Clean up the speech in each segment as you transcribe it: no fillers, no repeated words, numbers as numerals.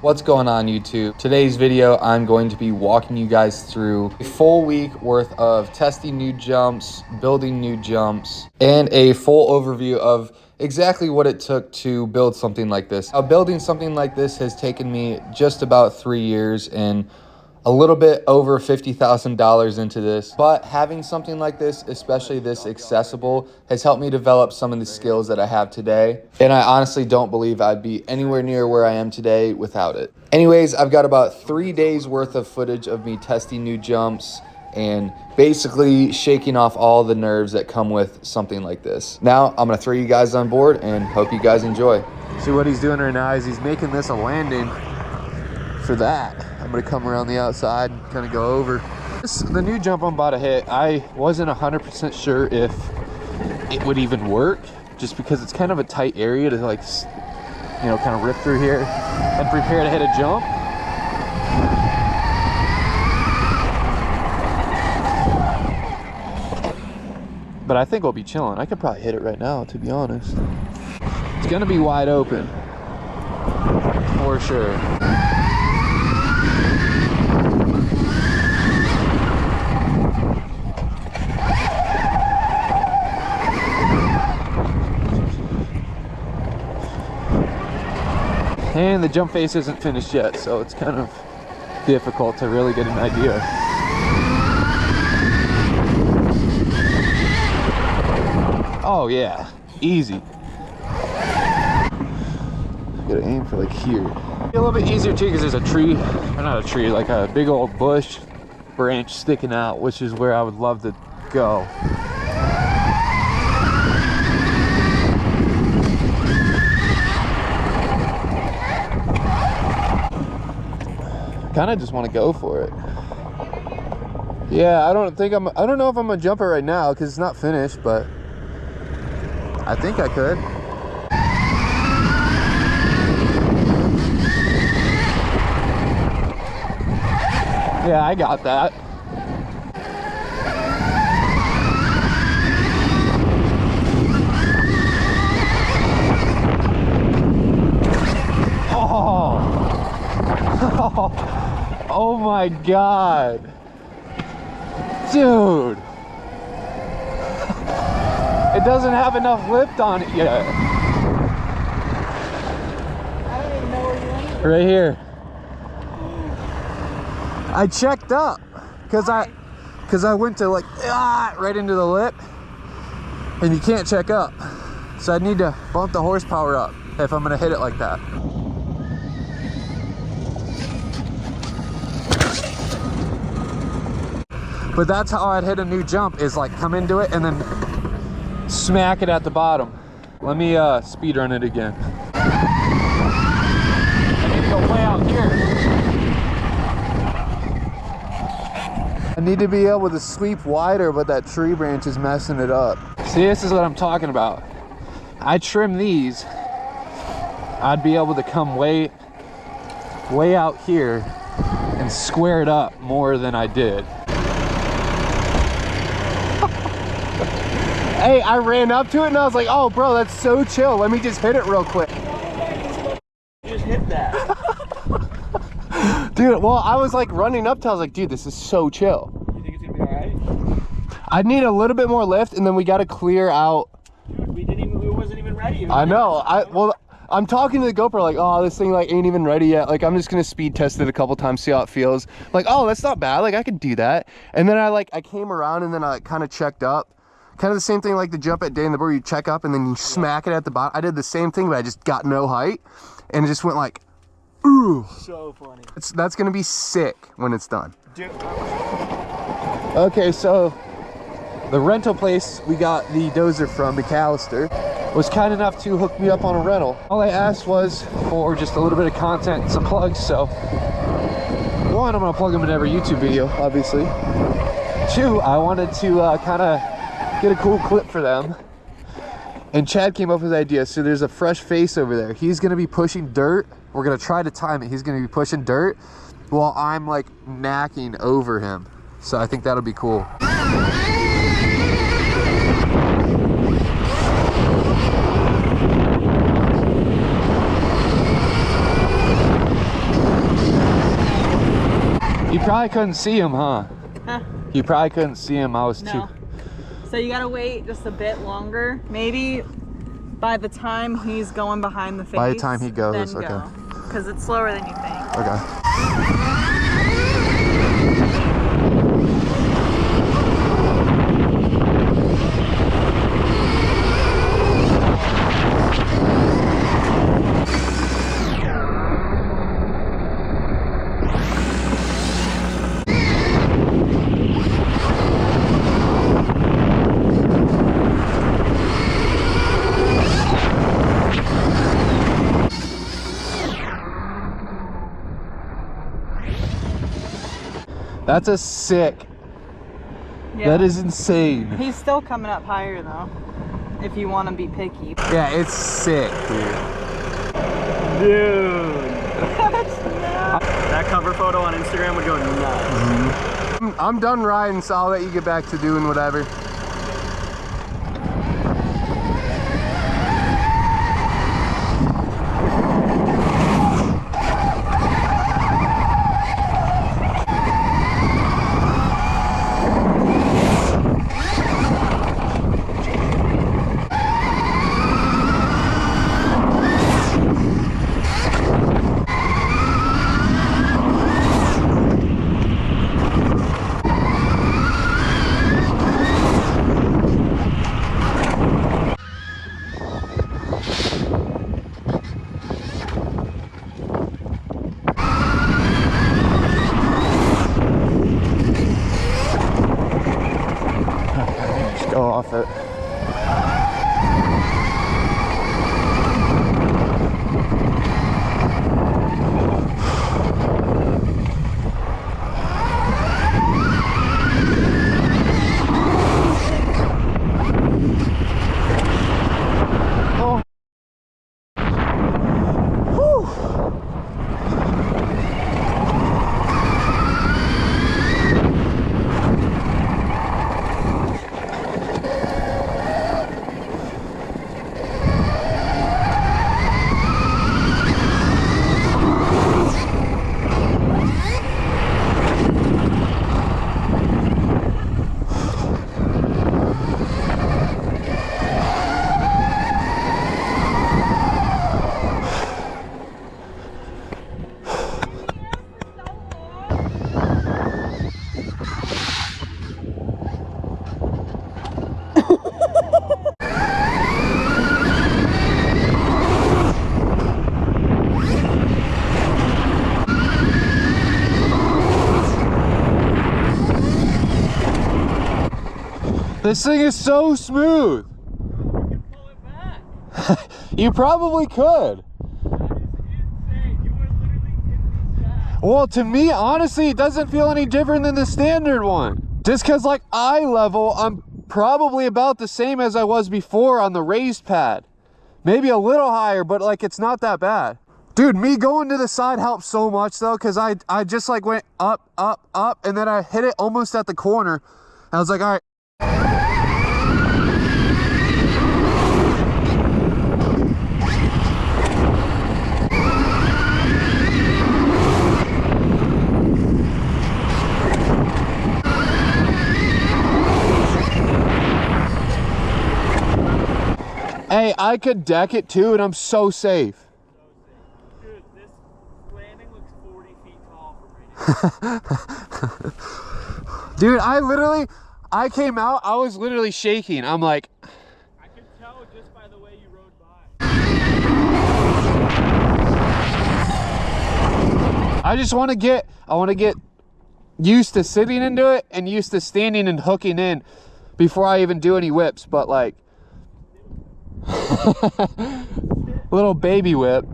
What's going on YouTube? Today's video, I'm going to be walking you guys through a full week worth of testing new jumps, building new jumps, and a full overview of exactly what it took to build something like this. Now, building something like this has taken me just about 3 years and a little bit over $50,000 into this, but having something like this, especially this accessible, has helped me develop some of the skills that I have today. And I honestly don't believe I'd be anywhere near where I am today without it. Anyways, I've got about 3 days worth of footage of me testing new jumps and basically shaking off all the nerves that come with something like this. Now, I'm gonna throw you guys on board and hope you guys enjoy. See what he's doing right now is he's making this a landing for that. I'm gonna come around the outside and kind of go over. The new jump I'm about to hit, I wasn't 100% sure if it would even work, just because it's kind of a tight area to like, you know, kind of rip through here and prepare to hit a jump. But I think we'll be chilling. I could probably hit it right now, to be honest. It's gonna be wide open, for sure. And the jump face isn't finished yet, so it's kind of difficult to really get an idea. Oh yeah, easy. Gotta aim for like here. A little bit easier too because there's a tree, or not a tree, like a big old bush branch sticking out, which is where I would love to go. Kind of just want to go for it. Yeah, I don't know if I'm gonna jump it right now because it's not finished, but I think I could. Yeah, I got that. Oh my God, dude. It doesn't have enough lift on it yet. I don't even know where you went. Right here. I checked up because I went to like right into the lip, and you can't check up. So I need to bump the horsepower up if I'm gonna hit it like that. But that's how I'd hit a new jump, is like come into it and then smack it at the bottom. Let me speed run it again. I need to go way out here. I need to be able to sweep wider, but that tree branch is messing it up. See, this is what I'm talking about. I trim these, I'd be able to come way out here and square it up more than I did. Hey, I ran up to it and I was like, oh bro, that's so chill. Let me just hit it real quick. Just hit that. Dude, well, I was like running up to, I was like, dude, this is so chill. You think it's gonna be all right? I need a little bit more lift and then we got to clear out. Dude, we wasn't even ready. I know. I'm talking to the GoPro like, oh, this thing like ain't even ready yet. Like, I'm just gonna speed test it a couple times, see how it feels. Like, oh, that's not bad. Like, I could do that. And then I came around and then I kind of checked up. Kind of the same thing like the jump at Day in the Board, you check up and then you smack it at the bottom. I did the same thing, but I just got no height and it just went like, ooh. So funny. That's gonna be sick when it's done. Dude. Okay, so the rental place we got the dozer from, McAllister, was kind enough to hook me up on a rental. All I asked was for just a little bit of content and some plugs, so one, I'm gonna plug them in every YouTube video, obviously. Two, I wanted to kind of get a cool clip for them. And Chad came up with the idea. So there's a fresh face over there. He's gonna be pushing dirt. We're gonna try to time it. He's gonna be pushing dirt while I'm like knacking over him. So I think that'll be cool. probably couldn't see him, huh? Huh? You probably couldn't see him. I was too. No. So you gotta wait just a bit longer. Maybe by the time he's going behind the face. By the time he goes, okay. Because it's slower than you think. Okay. That's a sick. Yeah. That is insane. He's still coming up higher though, if you want to be picky. Yeah, it's sick, dude. Dude. That cover photo on Instagram would go nuts. I'm done riding, so I'll let you get back to doing whatever. Go off it. Oh. Whew. This thing is so smooth. You can pull it back. You probably could. That is insane. You are literally in the sky. Well, to me, honestly, it doesn't feel any different than the standard one. Just because, like, eye level, I'm probably about the same as I was before on the raised pad. Maybe a little higher, but, like, it's not that bad. Dude, me going to the side helped so much, though, because I just, like, went up, up, up, and then I hit it almost at the corner. I was like, all right. Hey, I could deck it too, and I'm so safe. Dude, this landing looks 40 feet tall from right now. Dude, I came out, I was literally shaking. I'm like, I could tell just by the way you rode by. I want to get used to sitting into it and used to standing and hooking in before I even do any whips, but like little baby whip.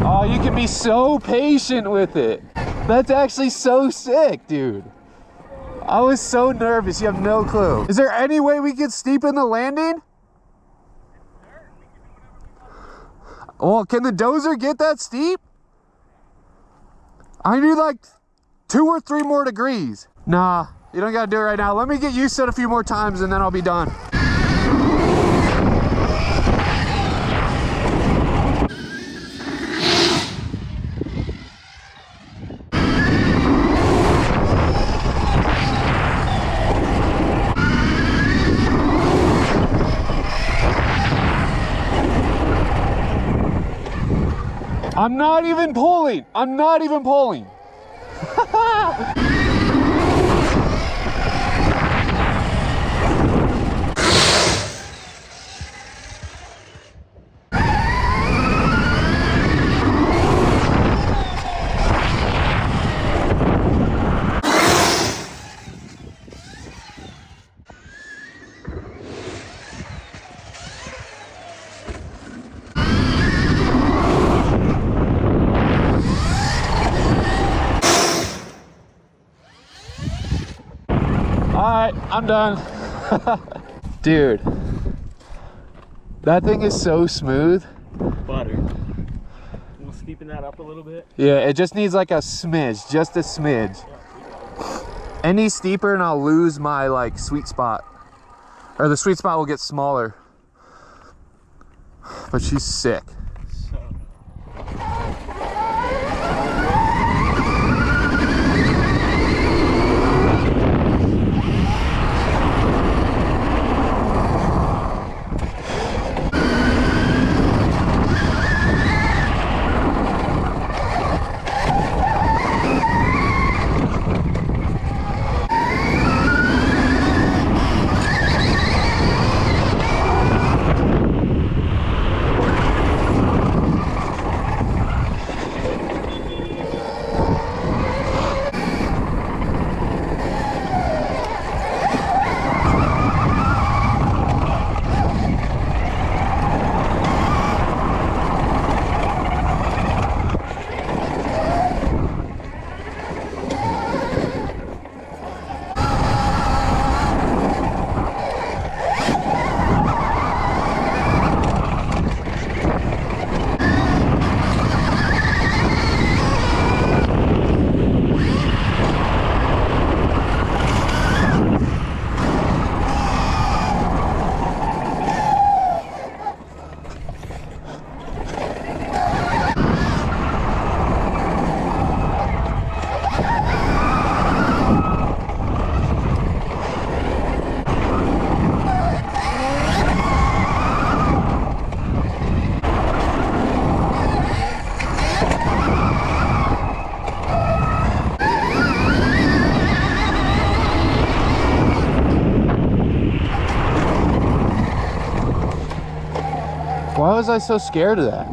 Oh, you can be so patient with it. That's actually so sick, dude. I was so nervous, you have no clue. Is there any way we could steepen the landing? Well, can the dozer get that steep? I need like 2 or 3 more degrees. Nah, you don't gotta do it right now. Let me get used to it a few more times and then I'll be done. I'm not even pulling. I'm not even pulling. Alright, I'm done. Dude, that thing is so smooth. Butter. We'll steepen that up a little bit. Yeah, it just needs like a smidge, just a smidge. Any steeper and I'll lose my like sweet spot. Or the sweet spot will get smaller. But she's sick. Why was I so scared of that?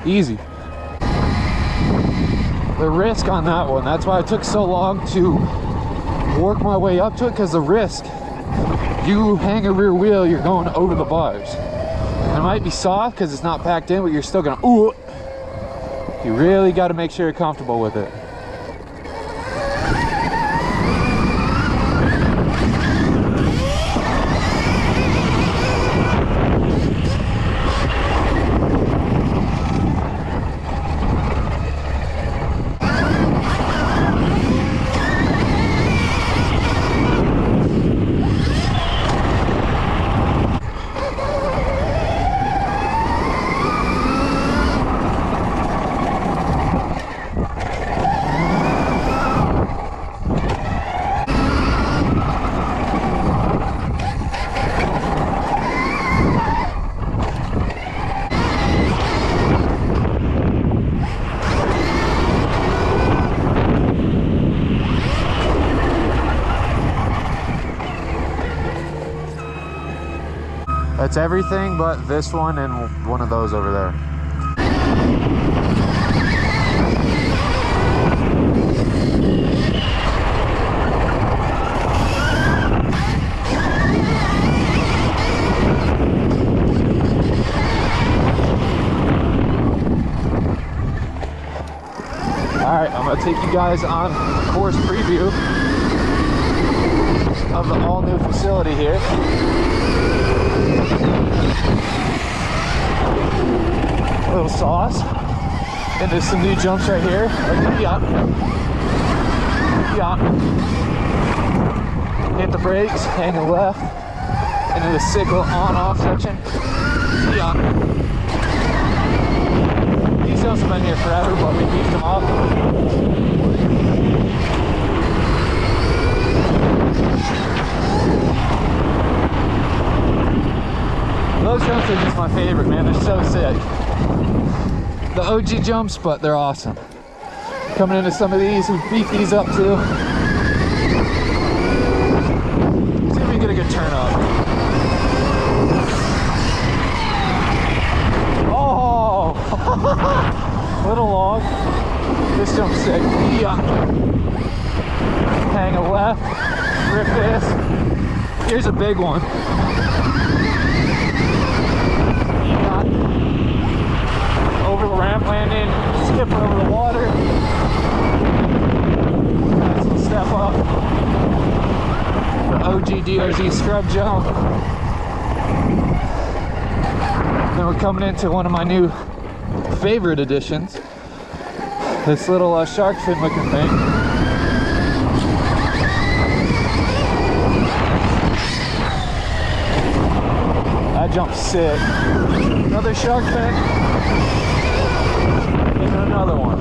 Easy. The risk on that one, that's why it took so long to work my way up to it, because the risk, you hang a rear wheel, you're going over the bars. And it might be soft because it's not packed in, but you're still gonna, ooh. You really got to make sure you're comfortable with it. It's everything but this one and one of those over there. I'll take you guys on a course preview of the all new facility here. A little sauce into some new jumps right here. Hit the brakes, hang left into the sickle on-off section. These jumps have been here forever, but we beefed them up. Those jumps are just my favorite, man. They're so sick. The OG jumps, but they're awesome. Coming into some of these, we beat these up too. See if we can get a good turn up. Oh, little long. This jump's sick. Yeah. Hang a left, rip this. Here's a big one. Over the ramp landing, skip over the water. Nice little step up. The OG DRZ scrub jump. Then we're coming into one of my new favorite additions. This little shark fin looking thing. That jump's sick. Another shark fin. And another one.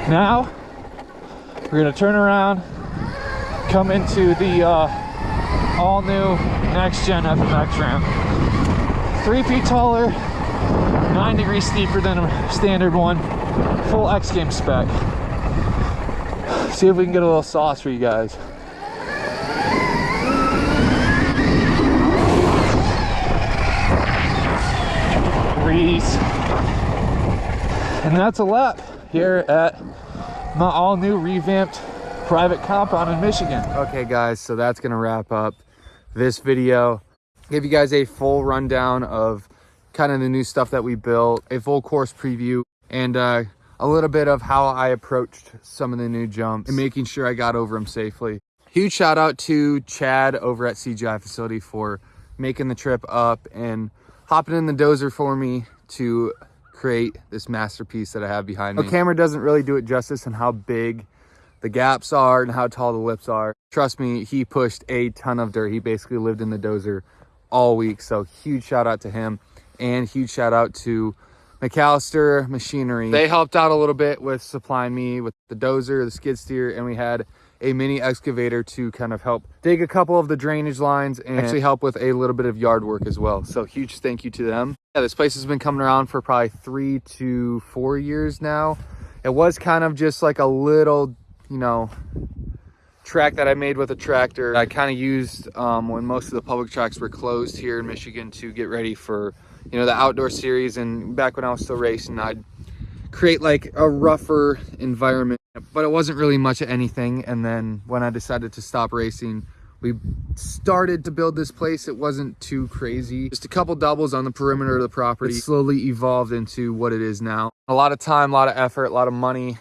Now we're gonna turn around, come into the all new next Gen FMX Ramp. 3 feet taller, 9 degrees steeper than a standard one, full X Games spec. See if we can get a little sauce for you guys. And that's a lap here at my all new revamped private compound in Michigan. Okay guys, so that's gonna wrap up this video. Give you guys a full rundown of kind of the new stuff that we built, a full course preview, and a little bit of how I approached some of the new jumps and making sure I got over them safely. Huge shout out to Chad over at CGI Facility for making the trip up and hopping in the dozer for me to create this masterpiece that I have behind me. The camera doesn't really do it justice on how big the gaps are and how tall the lips are. Trust me, he pushed a ton of dirt. He basically lived in the dozer all week. So huge shout out to him, and huge shout out to McAllister Machinery. They helped out a little bit with supplying me with the dozer, the skid steer, and we had a mini excavator to kind of help dig a couple of the drainage lines and actually help with a little bit of yard work as well. So huge thank you to them. Yeah, this place has been coming around for probably 3 to 4 years now. It was kind of just like a little, you know, track that I made with a tractor. I kind of used when most of the public tracks were closed here in Michigan to get ready for, you know, the outdoor series. And back when I was still racing, I'd create like a rougher environment, but it wasn't really much of anything. And then when I decided to stop racing, we started to build this place. It wasn't too crazy, just a couple doubles on the perimeter of the property. It slowly evolved into what it is now. A lot of time, a lot of effort, a lot of money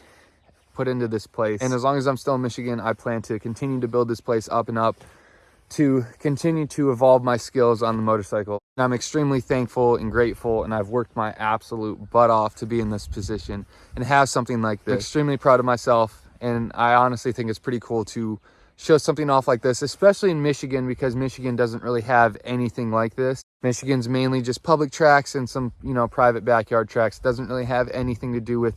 put into this place. And as long as I'm still in Michigan, I plan to continue to build this place up and up to continue to evolve my skills on the motorcycle. And I'm extremely thankful and grateful, and I've worked my absolute butt off to be in this position and have something like this. I'm extremely proud of myself, and I honestly think it's pretty cool to show something off like this, especially in Michigan, because Michigan doesn't really have anything like this. Michigan's mainly just public tracks and some, you know, private backyard tracks. It doesn't really have anything to do with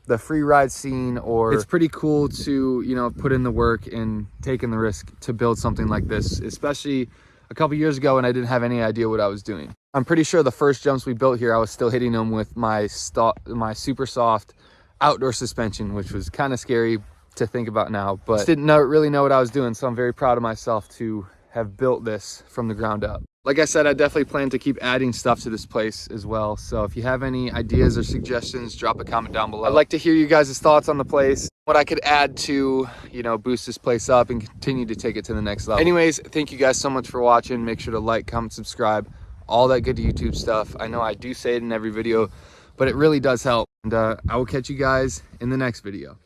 the free ride scene, or it's pretty cool to, you know, put in the work and taking the risk to build something like this, especially a couple years ago when I didn't have any idea what I was doing. I'm pretty sure the first jumps we built here, I was still hitting them with my super soft outdoor suspension, which was kind of scary to think about now, but didn't really know what I was doing. So I'm very proud of myself to have built this from the ground up. Like I said, I definitely plan to keep adding stuff to this place as well. So if you have any ideas or suggestions, drop a comment down below. I'd like to hear you guys' thoughts on the place, what I could add to, you know, boost this place up and continue to take it to the next level. Anyways, thank you guys so much for watching. Make sure to like, comment, subscribe, all that good YouTube stuff. I know I do say it in every video, but it really does help. And I will catch you guys in the next video.